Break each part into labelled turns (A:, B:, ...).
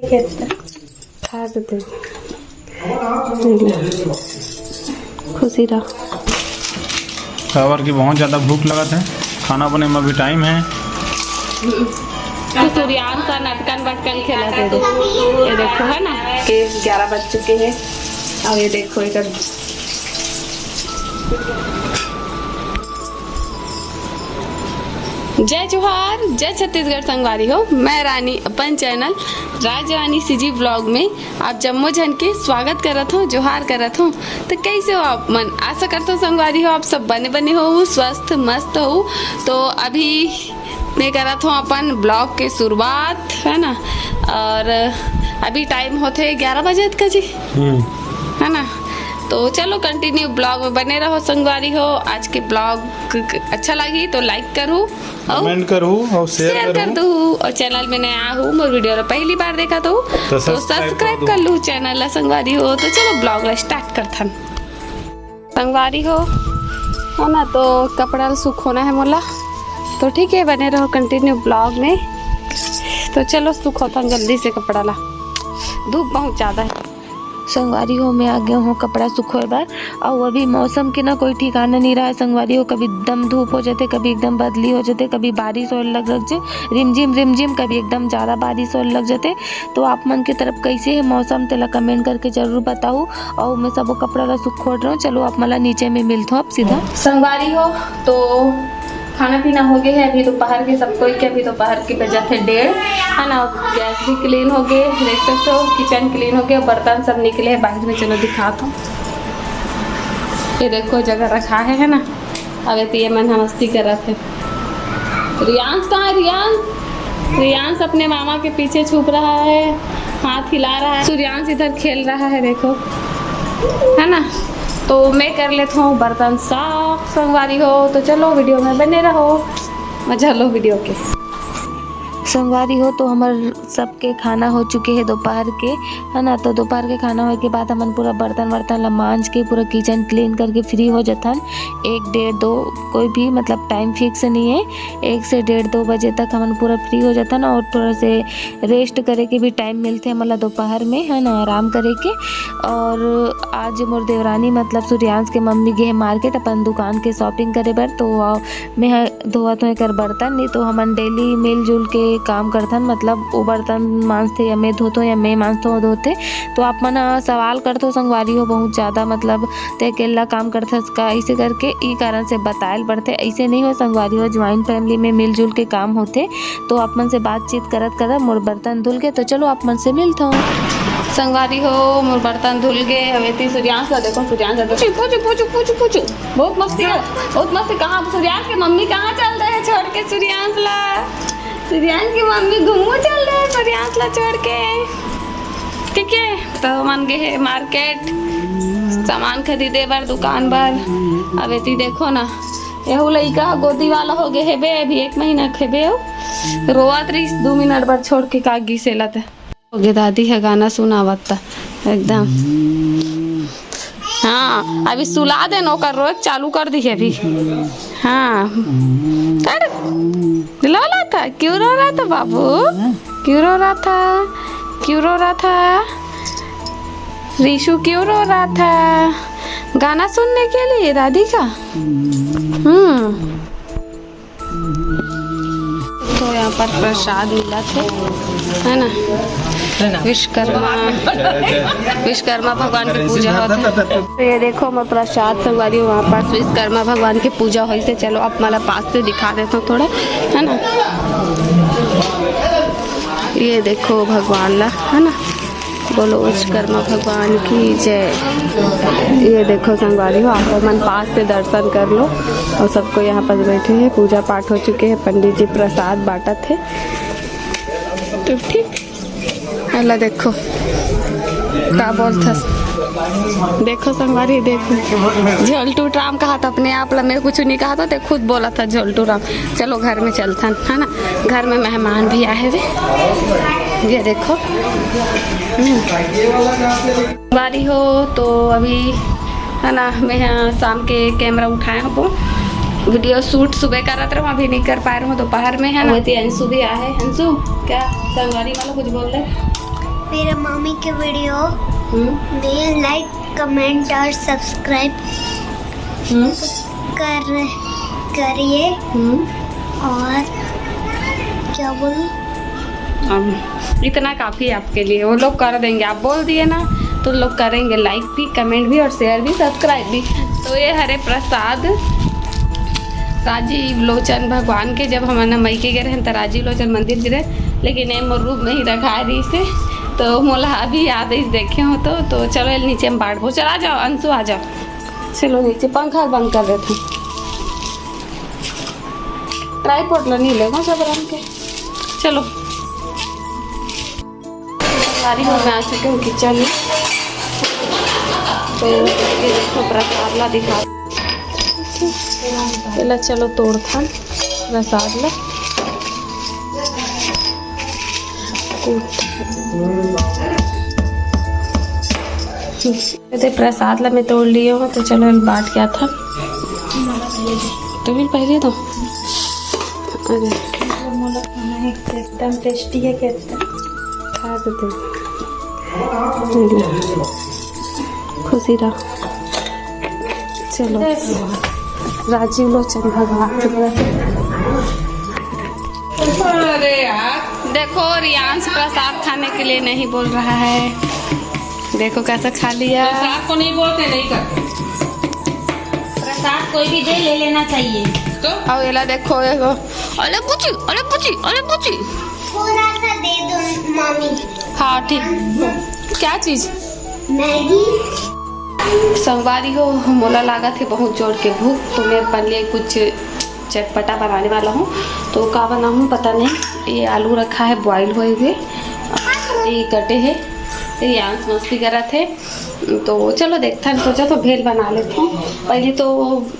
A: खा देते खुशी रहो।
B: खबर की बहुत ज़्यादा भूख लगा है, खाना बने में अभी टाइम है।
A: सूर्यांश का नटकन बटकन खेला थे, ये देखो है ना कि 11 बज चुके हैं। अब ये देखो इधर जय जोहार, जय छत्तीसगढ़ संगवारी हो। मैं रानी अपन चैनल राज रानी सीजी ब्लॉग में आप जम्मो जन के स्वागत करत हूँ, जोहार करत हूँ। तो कैसे हो आप मन? आशा करता हूँ संगवारी हो आप सब बने बने हो, स्वस्थ मस्त हो। तो अभी मैं करत हूँ अपन ब्लॉग के शुरुआत है ना, और अभी टाइम होते 11 बजे का जी है ना। तो चलो कंटिन्यू ब्लॉग में बने रहो संगवारी हो। आज के ब्लॉग अच्छा लगी तो लाइक करूँ,
B: कमेंट करूँ और शेयर
A: कर दो। और चैनल में नया हूँ, मोर वीडियो पहली बार देखा तो सब्सक्राइब कर लूँ चैनल संगवारी हो। तो चलो ब्लॉग स्टार्ट करथन संगवारी हो है ना। तो कपड़ा सुखोना है मोला, तो ठीक है बने रहो कंटिन्यू ब्लॉग में। तो चलो सुखोथन जल्दी से कपड़ा ला, धूप बहुत ज़्यादा है संगवारी हो। मैं आ गया हूँ कपड़ा सुखोए बार, और अभी मौसम के ना कोई ठिकाना नहीं रहा है संगवारी हो। कभी एकदम धूप हो जाते, कभी एकदम बदली हो जाते, कभी बारिश हो लग जाए रिमझिम, कभी एकदम ज़्यादा बारिश हो लग जाते। तो आप मन की तरफ कैसे है मौसम तेला कमेंट करके जरूर बताओ। और मैं सब कपड़ा ला सुखोड़ रहा हूँ। चलो आप मला नीचे में मिलता हूँ अब सीधा संगवारी हो। तो खाना पीना हो गया है अभी दोपहर के, सब कोई के अभी दोपहर के बजा थे 1:30 है ना। गैस भी क्लीन हो गए, देख सकते हो किचन क्लीन हो गया, बर्तन सब निकले हैं बाहर में। चलो दिखाता हूँ, ये देखो जगह रखा है ना। अगर तो ये मन मस्ती कर रहे थे। रियांश कहाँ है? रियांश अपने मामा के पीछे छुप रहा है, हाथ हिला रहा है। सूर्यांश इधर खेल रहा है देखो है ना। तो मैं कर लेता हूँ बर्तन साफ संगवारी हो। तो चलो वीडियो में बने रहो, मजा लो वीडियो के संगवारी हो। तो हमार सबके खाना हो चुके हैं दोपहर के है ना। तो दोपहर के खाना होने के बाद हम पूरा बर्तन वर्तन मांज के पूरा किचन क्लीन करके फ्री हो जाथन। 1, 1:30, 2 कोई भी मतलब टाइम फिक्स नहीं है, 1 से 1:30, 2 बजे तक हम पूरा फ्री हो जाथन। और थोड़ा से रेस्ट करे के भी टाइम मिलते हमारा दोपहर में है ना, आराम करे के। और आज मोर देवरानी मतलब सूर्यांश के मम्मी गए मार्केट अपन दुकान के शॉपिंग करे बर। तो मैं धोवत हूँ कर बर्तन, नहीं तो हम डेली मिलजुल के काम करथन। मतलब वो बर्तन मांजते या मैं धोतो या मैं मांजता हूँ धोते। तो आप मन सवाल करते हो संगवारी हो बहुत ज़्यादा, मतलब ते अकेला काम करते इसका ऐसे करके ई कारण से बतायल पड़ते। ऐसे नहीं हो संगवारी हो, ज्वाइंट फैमिली में मिलजुल के काम होते। तो आप मन से बातचीत करत मोर बर्तन धुल गए। तो चलो आप मन से मिलता हूँ संगवारी हो। मोर बर्तन धुल गए हवे। सूर्यांश का देखो, सूर्यांश पूछू बहुत मस्ती है, बहुत मस्ती। कहाँ सूर्यांश के मम्मी कहाँ चल रहे हैं छोड़ के सूर्यांश ला? सूर्यांश की मम्मी घूमू चल रहे हैं सूर्यांश ला छोड़ के, ठीक है। तो मन गए है मार्केट सामान खरीदे बार दुकान बार। अब एती देखो ना यहू लइका गोदी वाला हो गए हेबे, अभी 1 महीना खेबे हो रोवत रही 2 मिनट बार छोड़ के कागी से लत हो गए। दादी है गाना सुनावत एकदम। हाँ अभी सुला दे नौकर रोज चालू कर दी है अभी। हाँ दिलवाला था, क्यों रो रहा था बाबू? क्यों रो रहा था? क्यों रो रहा था? रीशु क्यों रो रहा था? गाना सुनने के लिए दादी का। तो यहाँ पर प्रसाद मिला थे है ना। विश्वकर्मा भगवान की पूजा होता। तो ये देखो मैं प्रसाद संगवारी हूँ, वहाँ पास विश्वकर्मा भगवान की पूजा हुई से। चलो अब मला पास से दिखा देता हूँ थोड़ा है ना। ये देखो भगवान ला है ना, बोलो विश्वकर्मा भगवान की जय। ये देखो संगवारी हो, आप मन पास से दर्शन कर लो। और सबको यहाँ पर बैठे हैं, पूजा पाठ हो चुके हैं, पंडित जी प्रसाद बांटा थे। तो ठीक अल्लाह देखो क्या बोलता, देखो संगवारी देखो झोलटू राम कहा था अपने आप ला, मैं कुछ नहीं कहा था, तो खुद बोला था झोलटू राम। चलो घर में चलता है ना, घर में मेहमान भी आए हुए। ये देखो बारी हो। तो अभी है ना मैं यहाँ शाम के कैमरा उठाया हूँ, वीडियो शूट सुबह कर रहा था, अभी नहीं कर पा रहा हूँ दोपहर में है ना। अंशु भी आए हैं। अंशु क्या संगवारी वाला कुछ बोल रहे?
C: मेरे मम्मी के वीडियो में लाइक कमेंट और सब्सक्राइब करिए और क्या बोलूं,
A: इतना काफ़ी है आपके लिए। वो लोग कर देंगे, आप बोल दिए ना तो लोग करेंगे लाइक भी, कमेंट भी और शेयर भी, सब्सक्राइब भी। तो ये हरे प्रसाद राजीव लोचन भगवान के, जब हमारे मई के गए हैं तो राजीव लोचन मंदिर गिरे, लेकिन ये मोर रूप में ही रखा है इसे, तो मोला अभी याद है देखे हो तो चलो नीचे हम बाढ़ भो, चला जाओ अंशु आ जाओ, चलो नीचे पंखा बंद कर देते हैं। ट्राईपॉड ला नहीं लेगा सब रंग के, चलो गाड़ी में मैं आ चुके हूँ किचन में। तो ये देखो प्रसाद ला दिखा, पहला चलो तोड़ था प्रसाद ला, प्रसाद ला मैं तोड़ लिया हूँ, तो चलो बांट क्या था तो भी पहले तो एकदम टेस्टी है, कहते खा देते खुशी रहा। चलो राजीव लोचन भगवान देखो रियांश प्रसाद खाने के लिए नहीं बोल रहा है, देखो कैसा खा लिया।
D: प्रसाद को नहीं बोलते, नहीं करते। प्रसाद कोई भी दे ले लेना चाहिए तो।
A: और ये ला देखो, अरे पूछी अरे पूछी अरे पूछी,
C: थोड़ा सा दे दो मम्मी।
A: हाँ ठीक, क्या चीज?
C: मैगी।
A: संगवारी हो, मोला लगा थे बहुत जोर के भूख, तो मैं अपन लिए कुछ चटपटा बनाने वाला हूँ। तो का बनाऊँ पता नहीं, ये आलू रखा है बॉईल हुए हुए, ये कटे हैं, ये आंस मस्ती करा थे, तो चलो देखते हैं। सोचा तो भेल बना लेते हूँ। पहले तो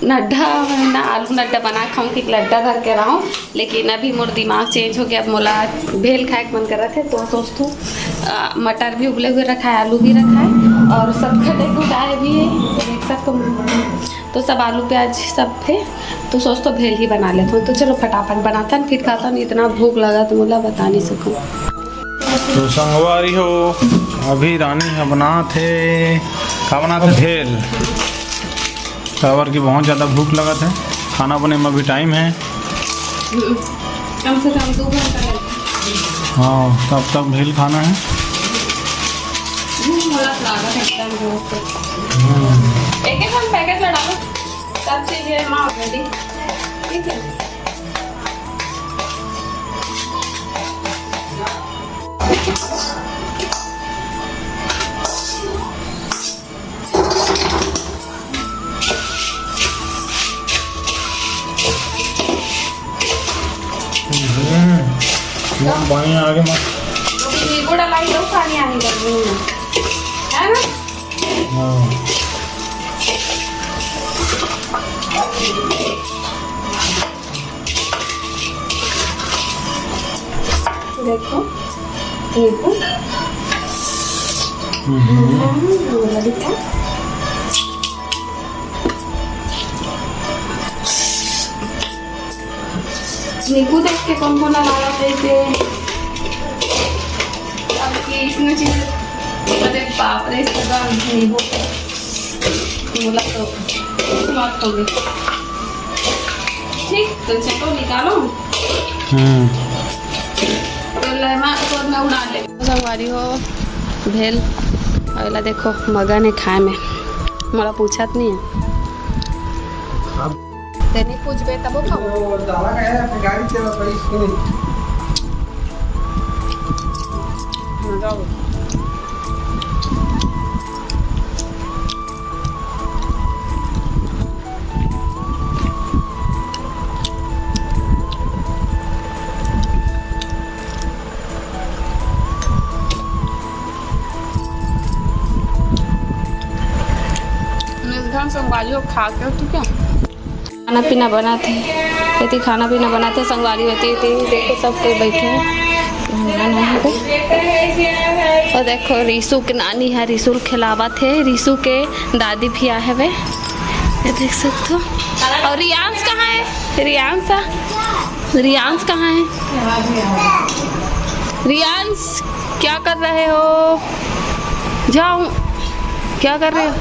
A: नड्ढा ना आलू नड्ढा बना खाऊँ कि लड्डा धर के रहा हूँ, लेकिन अभी मोर दिमाग चेंज हो गया, अब मोला भेल खाए के मन कर रहे थे, तो सोचती हूँ मटर भी उबले हुए रखा है, आलू भी रखा है और सब खटे कुटाए भी है, तो देख सकते हो, तो सब आलू प्याज सब थे, तो सोच तो भेल ही बना लेता हूँ। तो चलो फटाफट बनाता हूँ, फिर खाता नहीं, इतना भूख लगा तो मोला बता नहीं सकूँ।
B: तो संगवारी हो, अभी रानी है बना थे का बना थे भेल, काबर की बहुत ज़्यादा भूख लगा था, खाना बने में अभी टाइम है,
A: कम से कम 2 घंटा लगता है।
B: हाँ तब तक भेल खाना है।
A: एक हम पैकेट में डालो, सब चीज़ें माँ ऑलरेडी ठीक है।
B: पानी आगे मत,
A: नींबू डलाई दो, पानी आने लग रही है ना।
B: हाँ
A: देखो नींबू दिखा, नींबू देख के कौन कौन लगा था इसे, अब कि इसमें चीज, अरे बाप रे, इसका नींबू बोला तो बात हो गई। ठीक, तो चलो निकालो, तो मैं उड़ा ले। संगवारी हो भेल, अगला देखो मगन है खाए में, मोला पूछत नहीं है, नहीं पूछबे तब खाओ।
E: गाड़ी चला पड़ी
A: संगवारी हो खा के तू क्या खाना पीना बनाते खेती, खाना पीना बनाते संगवारी होती थी। देखो सब कोई बैठे हैं और देखो रीसू के नानी है, रीसू खिलावा थे, रीसू के दादी भी आए हैं वे, ये देख सकते हो। और रियांश कहाँ है? रियांश कहाँ है? रियांश क्या कर रहे हो? जाओ, क्या कर रहे हो?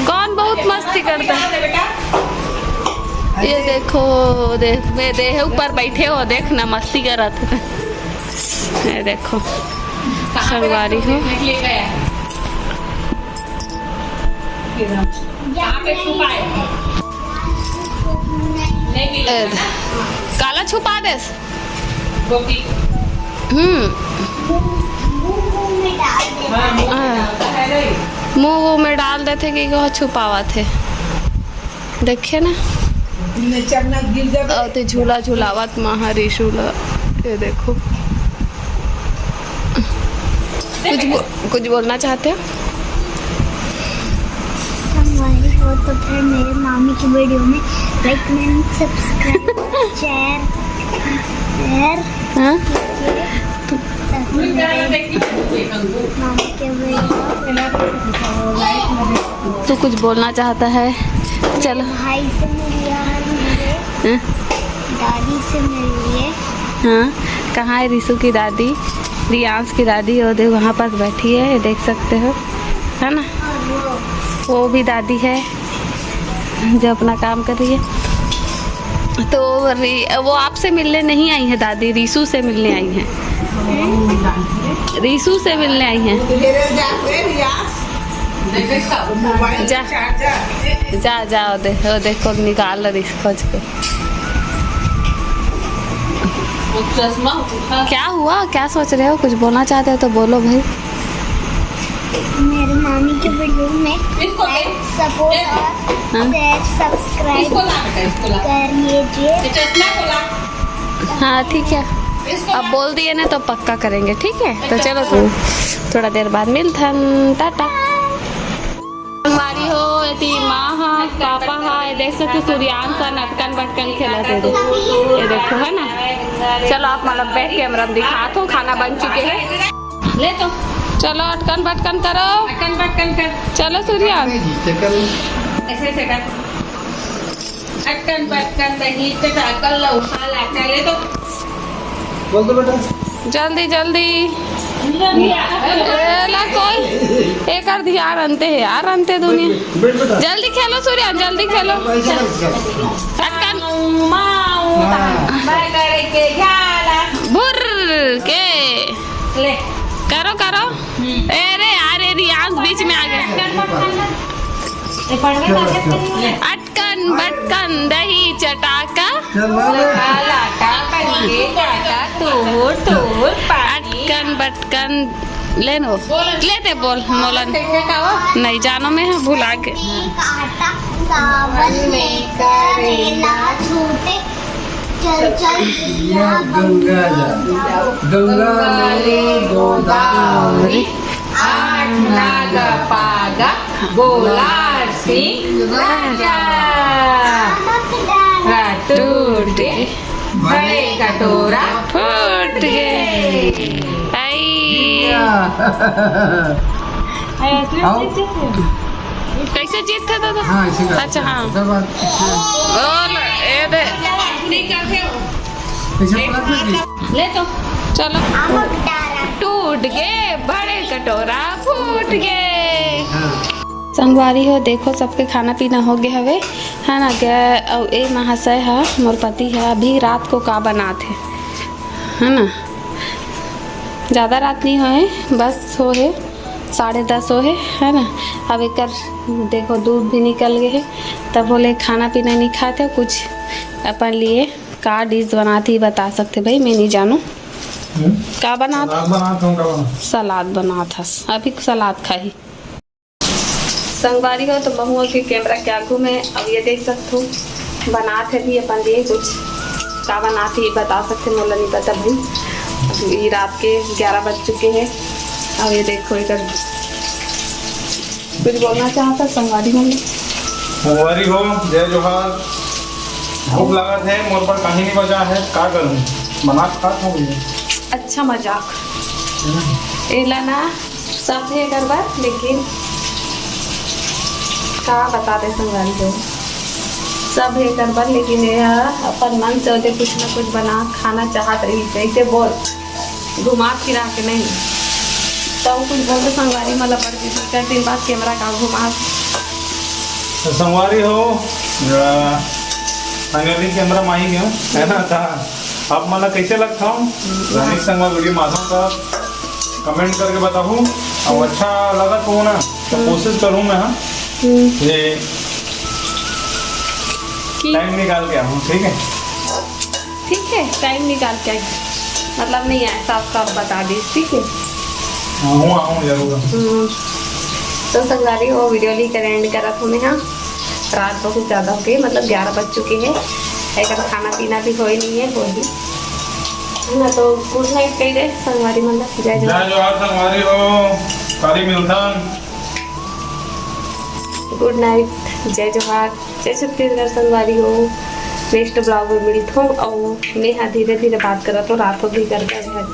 A: कौन बहुत मस्ती करता है? ये देखो, देख मेरे ऊपर बैठे हो, देखना मस्ती कर रहा था। ये देखो संगवारी हो, काला छुपा दे। मुंह में डाल देते कि कहाँ छुपावा थे, देखे ना। और झूला झूलावत महारी झूला। ये देखो, कुछ बोलना चाहते हो?
C: संगवारी हो तो फिर मेरे मामी की वीडियो में लाइक एंड सब्सक्राइब शेयर
A: हाँ?
C: मामी के वीडियो
A: तू कुछ बोलना चाहता है? चलो।
C: भाई से मिलिए,
A: हाँ?
C: दादी से मिलिए।
A: हाँ, कहाँ है रिशु की दादी? रियांश की दादी और देख वहाँ पास बैठी है, देख सकते हो, है ना। वो भी दादी है जो अपना काम कर रही है। तो वो आपसे मिलने नहीं आई है दादी, रिशु से मिलने आई हैं। रिशु से मिलने आई हैं। जा जा जाओ, देखो देखो निकाल रही खोज के। क्या हुआ? क्या सोच रहे हो? कुछ बोलना चाहते हो तो बोलो भाई।
C: मेरे मामी के वीडियो में सपोर्ट और सब्सक्राइब करिए।
A: हाँ ठीक है, अब बोल दिए ना तो पक्का करेंगे, ठीक है। तो चलो तो थोड़ा देर बाद मिलथन, टाटा। हमारी हो यति माँ हा पापा हा, ये देख सकते सूर्यान सा नटकन बटकन खेला थे, ये देखो, है ना। चलो आप मतलब बैठ के हमरा दिखा दो, खाना बन चुके हैं। ले तो चलो अटकन बटकन करो, अटकन बटकन कर। चलो सूर्यान ऐसे ऐसे कर, अटकन बटकन दही चटाकल लौसा लाटा। ले तो
E: बोल दो बेटा,
A: जल्दी जल्दी। ला कोई एक और ध्यान अंते है यार, अंते दुनिया। जल्दी खेलो सूर्यान, जल्दी खेलो। अटकन बुर्र के ले करो करो। अरे अरे रियांश बीच में आ गया। अटकन बटकन दही चटाका अटकन बटकन ले लो, लेते बोल मोलन नहीं जानो में है, भुला के।
C: आटा सावन में करेला छूटे, चल चल
E: गंगा जा, गंगा मेरे गोदावरी,
D: आठ नाग पागा बोला सिंह राजा, टूट गए बड़े कटोरा
A: फूट गए। कैसे जीत थे दादा?
E: हाँ इसी का।
A: अच्छा हाँ, और ये दे ले तो चलो। टूट गए बड़े कटोरा फूट गए। संगवारी हो देखो, सबके खाना पीना हो गया हवे, है ना। गया और ए महाशय है मोर पति है, अभी रात को का बना थे, है ना। ज़्यादा रात नहीं होए, बस हो है 10:30 हो है ना। अब एक देखो दूध भी निकल गए है, तब बोले खाना पीना नहीं खाते, कुछ अपन लिए का डिश बनाती बता सकते भाई, मैं नहीं जानू का बना था। सलाद बना था, अभी सलाद खाई। संगवारी हो तो बहुओं के कैमरा क्या घूमे, अब ये देख सकते हो बनाते भी अपन लिए कुछ का बनाती बता सकते, मोला नहीं पता भाई। अभी रात के 11 बज चुके हैं। अब ये देखो इधर कुछ बोलना चाहता संगवारी हो।
B: संगवारी हो जय जोहार। भूख लगा थे, मोर पर कहीं नहीं बजा है, का करूँ बना खा था।
A: अच्छा मजाक एला ना सब है करवा, लेकिन का बता दे संगवारी हो, सब है करवा, लेकिन ये अपन मन से होते कुछ ना कुछ बना खाना चाहत रही। कैसे बोल घुमा फिरा के नहीं तो कुछ बोलते संगवारी मतलब पड़ती थी कर दिन बाद कैमरा का घुमा
B: तो संगवारी हो फाइनली कैमरा माही गयो है ना था आप मतलब कैसे लगता हूँ रानी संग वीडियो माधव का कमेंट करके बताऊँ और अच्छा लगा तो ना तो कोशिश करूँ मैं हाँ ये टाइम निकाल के आऊँ ठीक है
A: टाइम निकाल के मतलब नहीं आए साफ साफ बता दी ठीक है
B: आऊँ जरूर
A: तो संगवारी वो वीडियो ली कर एंड करा तुम्हें हाँ रात बहुत ज़्यादा हो गई मतलब 11 बज चुके हैं लेकिन खाना पीना भी हो ही नहीं है वही है ना तो गुड नाइट कही दे संगवारी मतलब जय
B: जोहार संगवारी हो कारी मिल्थन
A: गुड नाइट जय जोहार जय छत्तीसगढ़ संगवारी हो नेक्स्ट ब्लॉग में मिली हूँ और मैं हाँ धीरे धीरे बात करा तो रात को भी करता है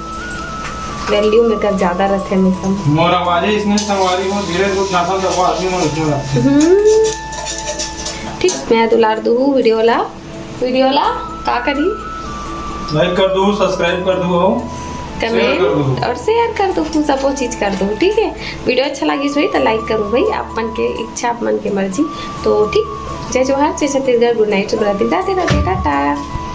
A: वैल्यू में कर ज़्यादा रहते हैं सब
B: मोर आवाज इसने संगवारी हो धीरे कुछ नाथा तो आदमी मन उसमें
A: ठीक मैं दुलार दू वीडियो ला का करी
B: लाइक कर दो सब्सक्राइब कर दो
A: कमेंट और शेयर कर दो सब वो चीज़ कर दो ठीक है वीडियो अच्छा लगी सही तो लाइक करो भाई आप मन के इच्छा आप मन के मर्जी तो ठीक जय जोहार जय छत्तीसगढ़ गुड नाइट राधे राधे टाटा।